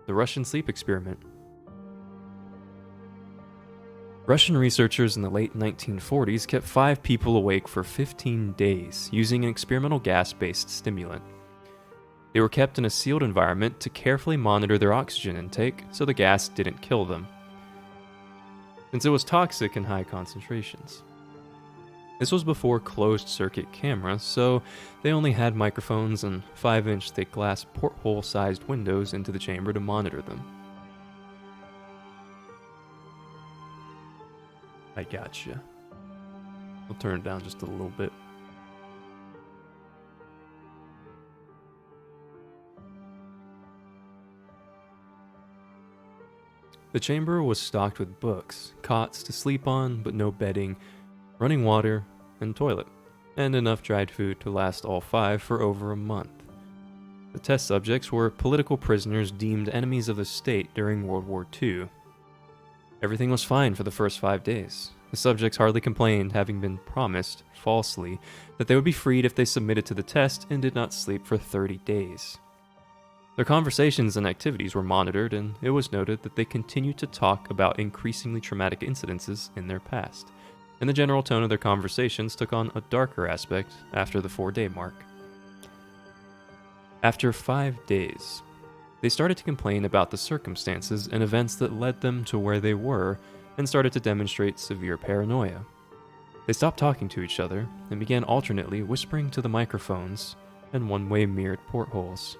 The Russian sleep experiment. Russian researchers in the late 1940s kept 5 people awake for 15 days using an experimental gas-based stimulant. They were kept in a sealed environment to carefully monitor their oxygen intake so the gas didn't kill them, since it was toxic in high concentrations. This was before closed-circuit cameras, so they only had microphones and 5-inch thick glass porthole-sized windows into the chamber to monitor them. I gotcha. I'll turn it down just a little bit. The chamber was stocked with books, cots to sleep on, but no bedding, running water, and toilet, and enough dried food to last all 5 for over a month. The test subjects were political prisoners deemed enemies of the state during World War II. Everything was fine for the first 5 days. The subjects hardly complained, having been promised, falsely, that they would be freed if they submitted to the test and did not sleep for 30 days. Their conversations and activities were monitored, and it was noted that they continued to talk about increasingly traumatic incidences in their past, and the general tone of their conversations took on a darker aspect after the 4-day mark. After 5 days, they started to complain about the circumstances and events that led them to where they were and started to demonstrate severe paranoia. They stopped talking to each other and began alternately whispering to the microphones and one-way mirrored portholes.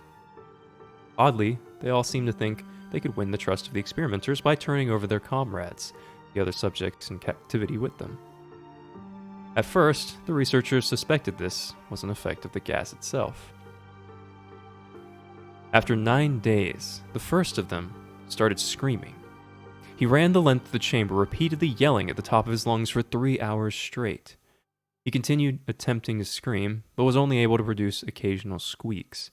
Oddly, they all seemed to think they could win the trust of the experimenters by turning over their comrades, the other subjects in captivity with them. At first, the researchers suspected this was an effect of the gas itself. After 9 days, the first of them started screaming. He ran the length of the chamber, repeatedly yelling at the top of his lungs for 3 hours straight. He continued attempting to scream, but was only able to produce occasional squeaks.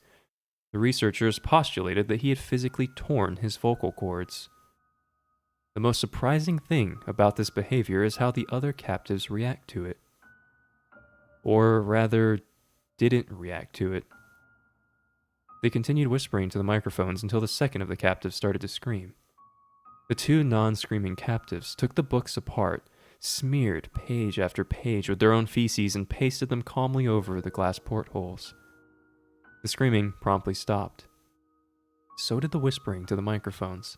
The researchers postulated that he had physically torn his vocal cords. The most surprising thing about this behavior is how the other captives react to it. Or rather, didn't react to it. They continued whispering to the microphones until the second of the captives started to scream. The 2 non-screaming captives took the books apart, smeared page after page with their own feces, and pasted them calmly over the glass portholes. The screaming promptly stopped. So did the whispering to the microphones.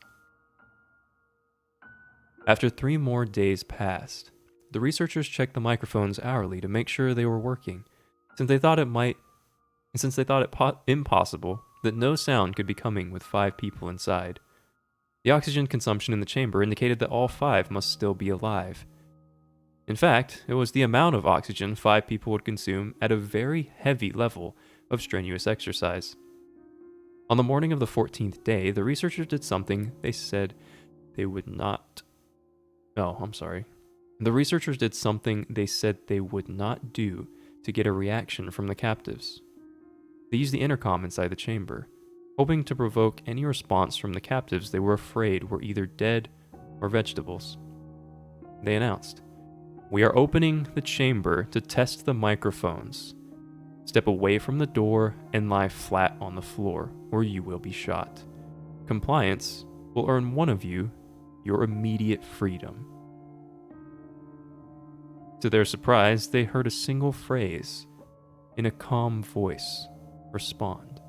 After 3 more days passed, the researchers checked the microphones hourly to make sure they were working, since they thought it impossible that no sound could be coming with 5 people inside. The oxygen consumption in the chamber indicated that all 5 must still be alive. In fact, it was the amount of oxygen 5 people would consume at a very heavy level of strenuous exercise. On the morning of the 14th day, the researchers did something they said they would not... The researchers did something they said they would not do to get a reaction from the captives. They used the intercom inside the chamber, hoping to provoke any response from the captives they were afraid were either dead or vegetables. They announced, "We are opening the chamber to test the microphones. Step away from the door and lie flat on the floor, or you will be shot. Compliance will earn one of you your immediate freedom." To their surprise, they heard a single phrase, in a calm voice, respond.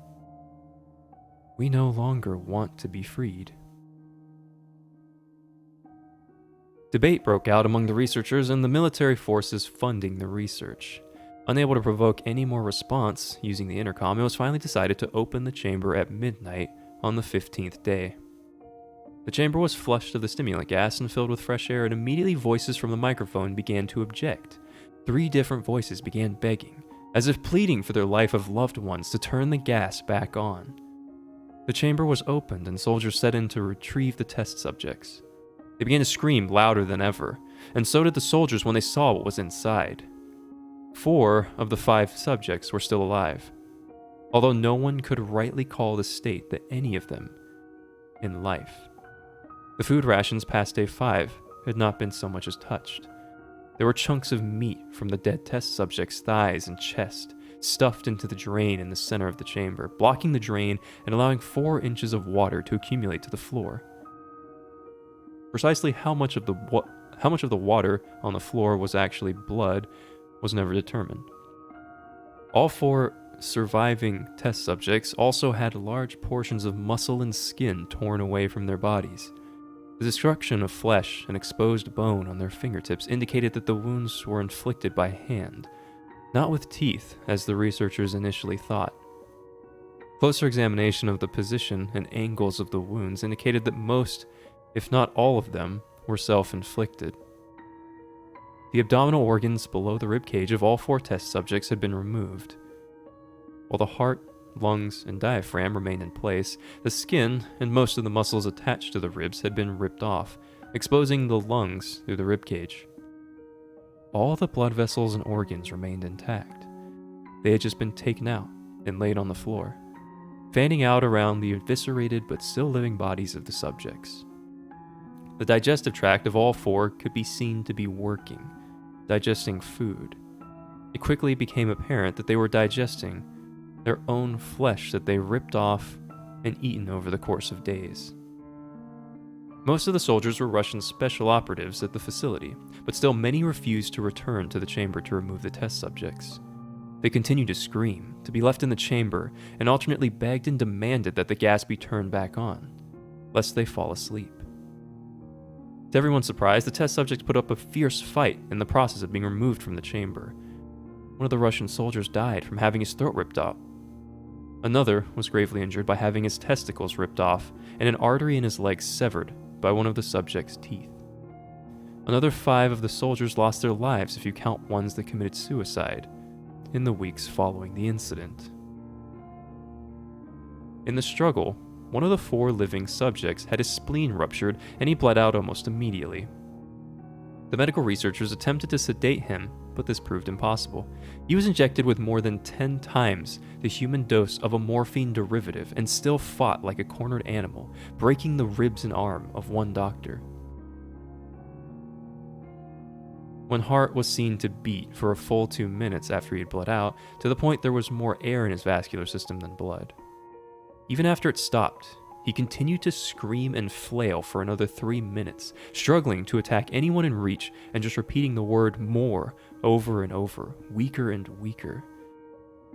"We no longer want to be freed." Debate broke out among the researchers and the military forces funding the research. Unable to provoke any more response using the intercom, it was finally decided to open the chamber at midnight on the 15th day. The chamber was flushed of the stimulant gas and filled with fresh air, and immediately voices from the microphone began to object. 3 different voices began begging, as if pleading for their life of loved ones, to turn the gas back on. The chamber was opened and soldiers set in to retrieve the test subjects. They began to scream louder than ever, and so did the soldiers when they saw what was inside. 4 of the 5 subjects were still alive, although no one could rightly call the state that any of them in life. The food rations past day 5 had not been so much as touched. There were chunks of meat from the dead test subjects' thighs and chest, stuffed into the drain in the center of the chamber, blocking the drain and allowing 4 inches of water to accumulate to the floor. Precisely how much of the water on the floor was actually blood was never determined. All 4 surviving test subjects also had large portions of muscle and skin torn away from their bodies. The destruction of flesh and exposed bone on their fingertips indicated that the wounds were inflicted by hand, not with teeth, as the researchers initially thought. Closer examination of the position and angles of the wounds indicated that most, if not all of them, were self-inflicted. The abdominal organs below the ribcage of all 4 test subjects had been removed. While the heart, lungs, and diaphragm remained in place, the skin and most of the muscles attached to the ribs had been ripped off, exposing the lungs through the ribcage. All the blood vessels and organs remained intact. They had just been taken out and laid on the floor, fanning out around the eviscerated but still living bodies of the subjects. The digestive tract of all 4 could be seen to be working, digesting food. It quickly became apparent that they were digesting their own flesh that they ripped off and eaten over the course of days. Most of the soldiers were Russian special operatives at the facility, but still many refused to return to the chamber to remove the test subjects. They continued to scream, to be left in the chamber, and alternately begged and demanded that the gas be turned back on, lest they fall asleep. To everyone's surprise, the test subjects put up a fierce fight in the process of being removed from the chamber. One of the Russian soldiers died from having his throat ripped off. Another was gravely injured by having his testicles ripped off and an artery in his leg severed by one of the subject's teeth. Another 5 of the soldiers lost their lives if you count ones that committed suicide in the weeks following the incident. In the struggle, one of the 4 living subjects had his spleen ruptured and he bled out almost immediately. The medical researchers attempted to sedate him, but this proved impossible. He was injected with more than 10 times the human dose of a morphine derivative and still fought like a cornered animal, breaking the ribs and arm of one doctor. When heart was seen to beat for a full 2 minutes after he had bled out, to the point there was more air in his vascular system than blood. Even after it stopped, he continued to scream and flail for another 3 minutes, struggling to attack anyone in reach and just repeating the word "more" over and over, weaker and weaker,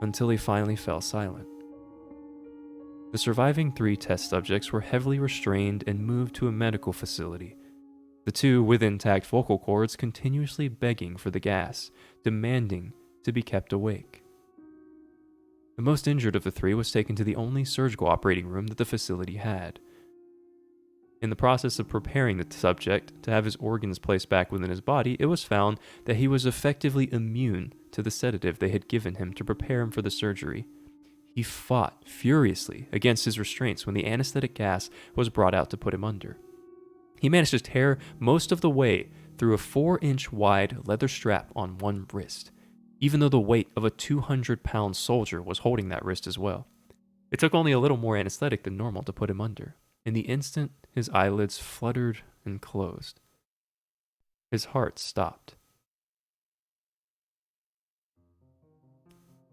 until he finally fell silent. The surviving 3 test subjects were heavily restrained and moved to a medical facility, the 2 with intact vocal cords continuously begging for the gas, demanding to be kept awake. The most injured of the 3 was taken to the only surgical operating room that the facility had. In the process of preparing the subject to have his organs placed back within his body, it was found that he was effectively immune to the sedative they had given him to prepare him for the surgery. He fought furiously against his restraints when the anesthetic gas was brought out to put him under. He managed to tear most of the way through a 4-inch wide leather strap on one wrist, even though the weight of a 200-pound soldier was holding that wrist as well. It took only a little more anesthetic than normal to put him under. In the instant, his eyelids fluttered and closed. His heart stopped.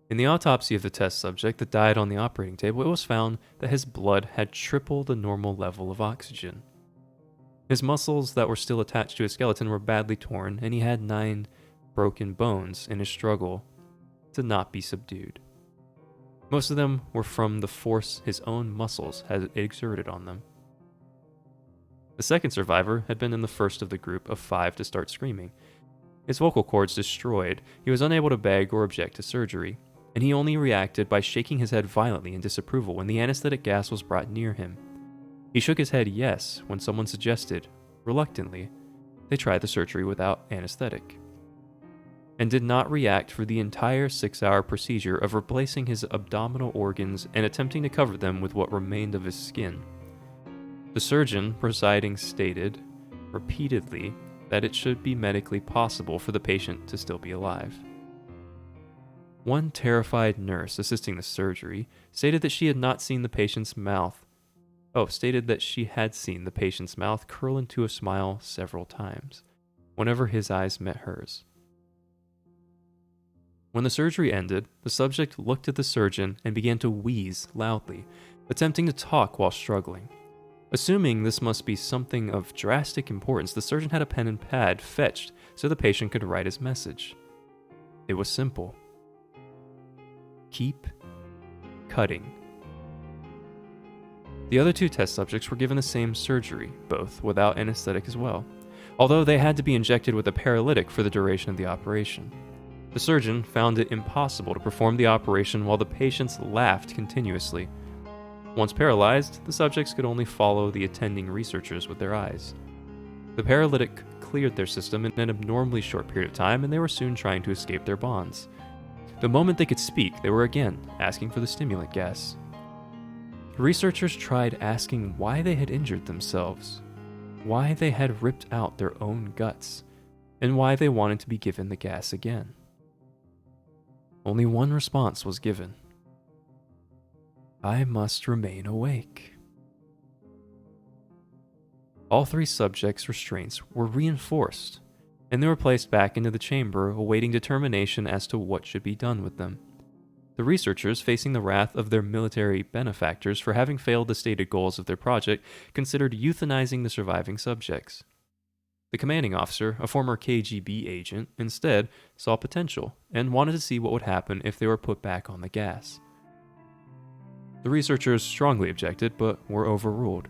In the autopsy of the test subject that died on the operating table, it was found that his blood had triple the normal level of oxygen. His muscles that were still attached to his skeleton were badly torn, and he had 9 broken bones in his struggle to not be subdued. Most of them were from the force his own muscles had exerted on them. The second survivor had been in the first of the group of 5 to start screaming. His vocal cords destroyed, he was unable to beg or object to surgery, and he only reacted by shaking his head violently in disapproval when the anesthetic gas was brought near him. He shook his head yes when someone suggested, reluctantly, they try the surgery without anesthetic, and did not react for the entire 6-hour procedure of replacing his abdominal organs and attempting to cover them with what remained of his skin. The surgeon presiding stated repeatedly that it should be medically possible for the patient to still be alive. One terrified nurse assisting the surgery stated that she had seen the patient's mouth curl into a smile several times, whenever his eyes met hers. When the surgery ended, the subject looked at the surgeon and began to wheeze loudly, attempting to talk while struggling. Assuming this must be something of drastic importance, the surgeon had a pen and pad fetched so the patient could write his message. It was simple. Keep cutting. The other two test subjects were given the same surgery, both without anesthetic as well, although they had to be injected with a paralytic for the duration of the operation. The surgeon found it impossible to perform the operation while the patients laughed continuously. Once paralyzed, the subjects could only follow the attending researchers with their eyes. The paralytic cleared their system in an abnormally short period of time, and they were soon trying to escape their bonds. The moment they could speak, they were again asking for the stimulant gas. The researchers tried asking why they had injured themselves, why they had ripped out their own guts, and why they wanted to be given the gas again. Only one response was given. I must remain awake. All three subjects' restraints were reinforced, and they were placed back into the chamber, awaiting determination as to what should be done with them. The researchers, facing the wrath of their military benefactors for having failed the stated goals of their project, considered euthanizing the surviving subjects. The commanding officer, a former KGB agent, instead saw potential and wanted to see what would happen if they were put back on the gas. The researchers strongly objected, but were overruled.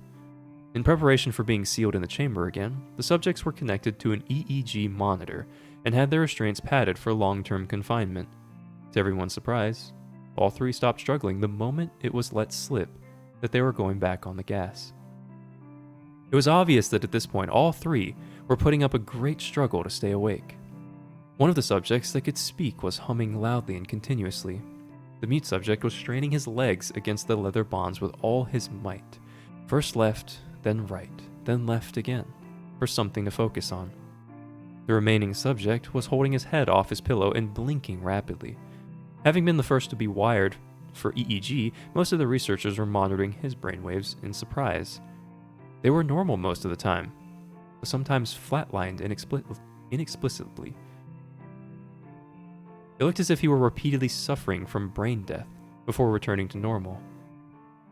In preparation for being sealed in the chamber again, the subjects were connected to an EEG monitor and had their restraints padded for long-term confinement. To everyone's surprise, all three stopped struggling the moment it was let slip that they were going back on the gas. It was obvious that at this point all three were putting up a great struggle to stay awake. One of the subjects that could speak was humming loudly and continuously. The mute subject was straining his legs against the leather bonds with all his might, first left, then right, then left again, for something to focus on. The remaining subject was holding his head off his pillow and blinking rapidly. Having been the first to be wired for EEG, most of the researchers were monitoring his brainwaves in surprise. They were normal most of the time, but sometimes flatlined inexplicably. It looked as if he were repeatedly suffering from brain death before returning to normal.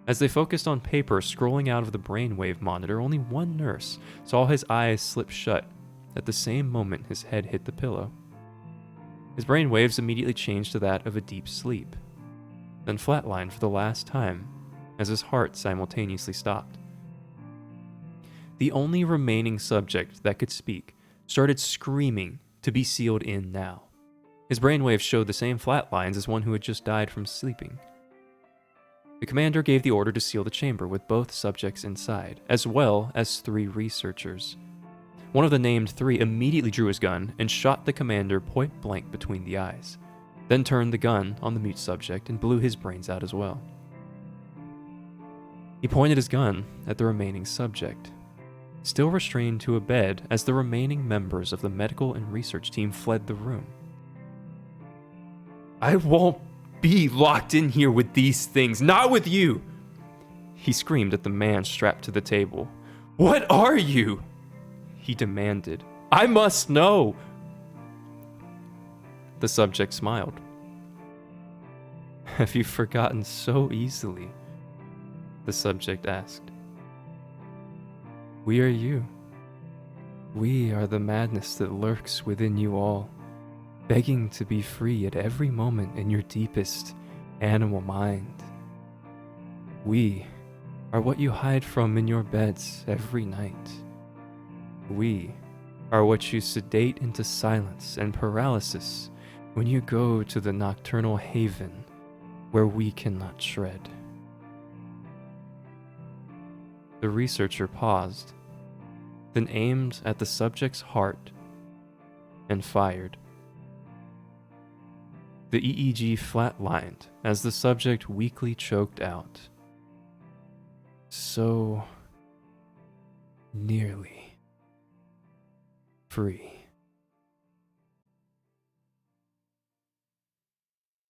As they focused on paper scrolling out of the brainwave monitor, only one nurse saw his eyes slip shut at the same moment his head hit the pillow. His brainwaves immediately changed to that of a deep sleep, then flatlined for the last time as his heart simultaneously stopped. The only remaining subject that could speak started screaming to be sealed in now. His brainwaves showed the same flat lines as one who had just died from sleeping. The commander gave the order to seal the chamber with both subjects inside, as well as 3 researchers. One of the named 3 immediately drew his gun and shot the commander point blank between the eyes, then turned the gun on the mute subject and blew his brains out as well. He pointed his gun at the remaining subject, still restrained to a bed as the remaining members of the medical and research team fled the room. I won't be locked in here with these things, not with you! He screamed at the man strapped to the table. What are you? He demanded. I must know! The subject smiled. Have you forgotten so easily? The subject asked. We are you. We are the madness that lurks within you all, begging to be free at every moment in your deepest animal mind. We are what you hide from in your beds every night. We are what you sedate into silence and paralysis when you go to the nocturnal haven where we cannot tread. The researcher paused, then aimed at the subject's heart and fired. The EEG flatlined as the subject weakly choked out. So nearly free.